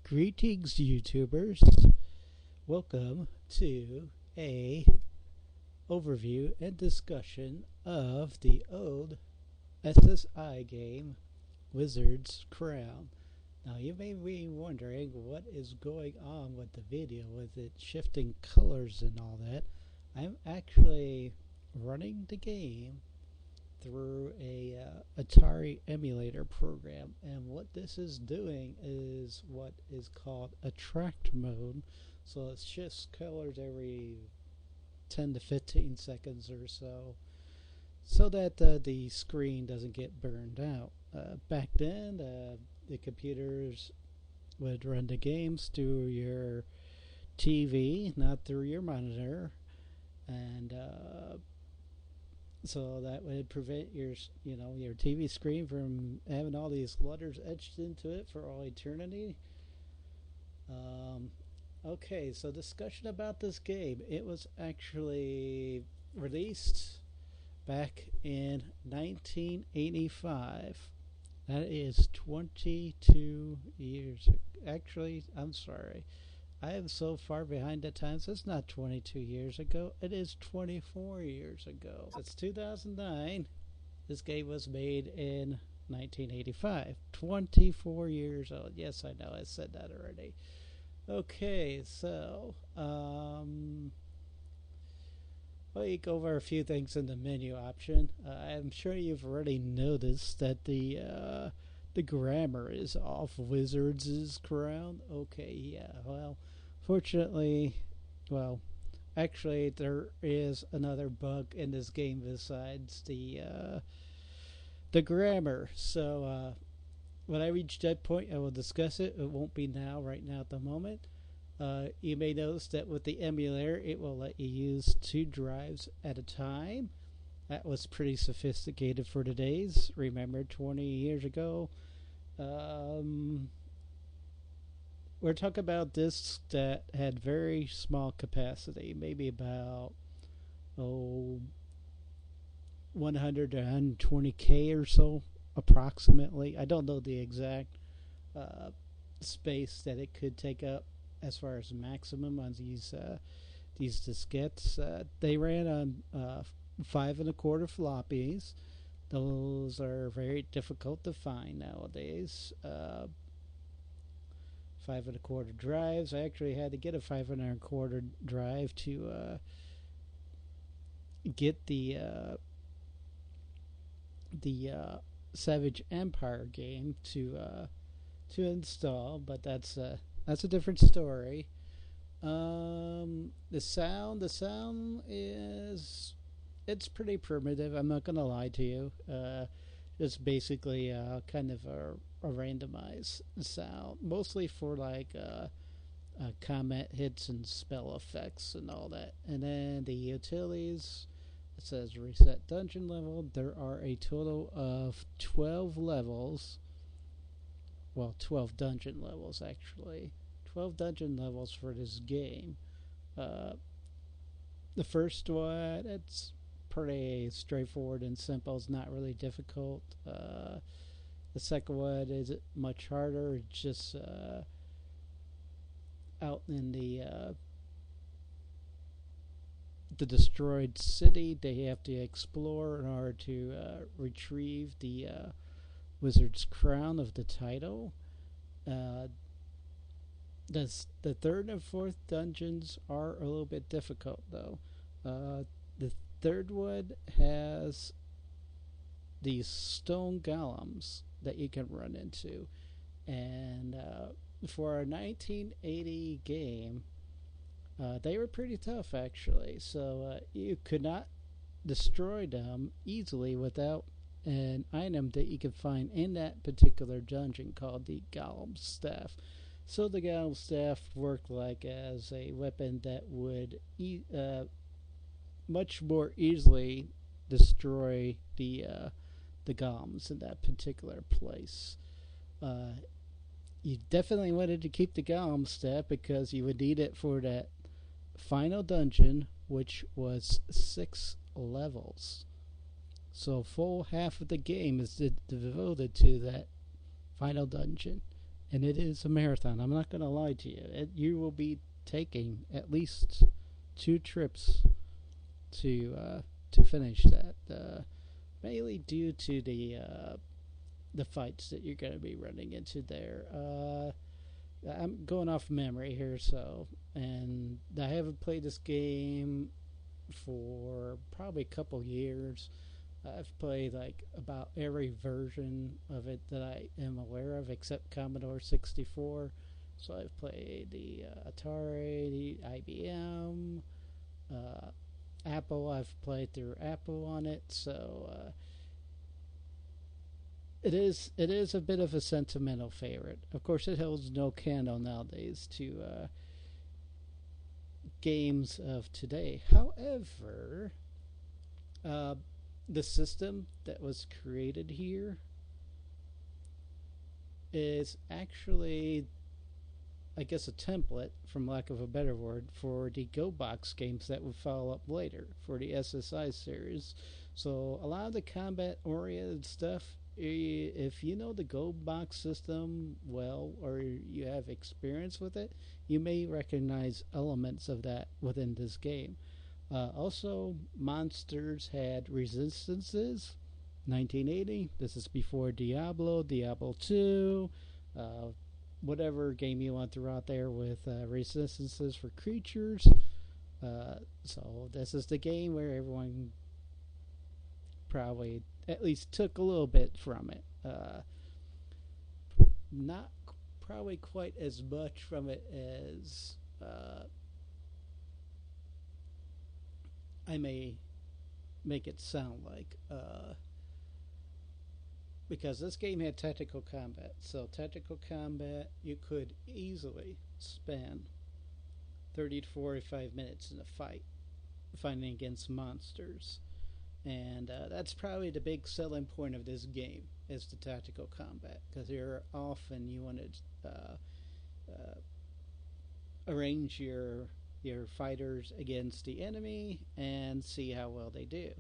Greetings, YouTubers. Welcome to a overview and discussion of the old SSI game, Wizard's Crown. Now, you may be wondering what is going on with the video, with it shifting colors and all that. I'm actually running the game through a Atari emulator program, and what this is doing is what is called attract mode. So it shifts colors every 10 to 15 seconds or so that the screen doesn't get burned out. Back then, the computers would run the games through your TV, not through your monitor, and so that would prevent your TV screen from having all these letters etched into it for all eternity. Okay, so discussion about this game. It was actually released back in 1985. That is 22 years. Actually, I'm sorry. I am so far behind the times. It's not 22 years ago. It is 24 years ago. It's 2009. This game was made in 1985. 24 years old. Yes, I know. I said that already. Okay, so you go over a few things in the menu option. I'm sure you've already noticed that the grammar is off Wizard's Crown. Okay, yeah, well, fortunately, actually, there is another bug in this game besides the grammar. So, when I reach that point, I will discuss it. It won't be now, right now at the moment. You may notice that with the emulator, it will let you use 2 drives at a time. That was pretty sophisticated for today's. Remember, 20 years ago. We're talking about discs that had very small capacity, maybe about 100 to 120K or so, approximately. I don't know the exact space that it could take up as far as maximum on these diskettes. They ran on 5 1/4 floppies. Those are very difficult to find nowadays. 5 1/4 drives. I actually had to get a 5 1/4 drive to get the Savage Empire game to install, but that's a different story. The sound is, it's pretty primitive. I'm not gonna lie to you. It's basically kind of a randomized sound, mostly for like comment hits and spell effects and all that. And then the utilities, it says reset dungeon level. There are a total of 12 levels. Well, 12 dungeon levels actually. 12 dungeon levels for this game. The first one, it's pretty straightforward and simple. It's not really difficult. The second one is much harder. It's just out in the destroyed city. They have to explore in order to retrieve the Wizard's Crown of the title. The third and fourth dungeons are a little bit difficult, though. The third one has these stone golems that you can run into, and for a 1980 game, they were pretty tough actually. So you could not destroy them easily without an item that you can find in that particular dungeon called the Golem Staff. So the Golem Staff worked like as a weapon that would much more easily destroy the golems in that particular place. You definitely wanted to keep the Golem Staff because you would need it for that final dungeon, which was 6 levels. So full half of the game is devoted to that final dungeon. and it is a marathon. I'm not going to lie to you. You will be taking at least 2 trips to finish that. Mainly due to the fights that you're going to be running into there. I'm going off memory here, and I haven't played this game for probably a couple years. I've played like about every version of it that I am aware of, except Commodore 64. So I've played the Atari, the IBM, Apple. I've played through Apple on it, so it is a bit of a sentimental favorite. Of course, it holds no candle nowadays to games of today. However, the system that was created here is actually, I guess, a template, from lack of a better word, for the Go Box games that would follow up later for the SSI series. So a lot of the combat-oriented stuff, if you know the Go Box system well, or you have experience with it, you may recognize elements of that within this game. Also, monsters had resistances. 1980. This is before Diablo 2, whatever game you want to throw out there with resistances for creatures. So this is the game where everyone probably at least took a little bit from it. Not probably quite as much from it as I may make it sound like, because this game had tactical combat. So tactical combat, you could easily spend 30 to 45 minutes in a fight fighting against monsters, and that's probably the big selling point of this game, is the tactical combat, because you're often, you want to arrange your fighters against the enemy and see how well they do.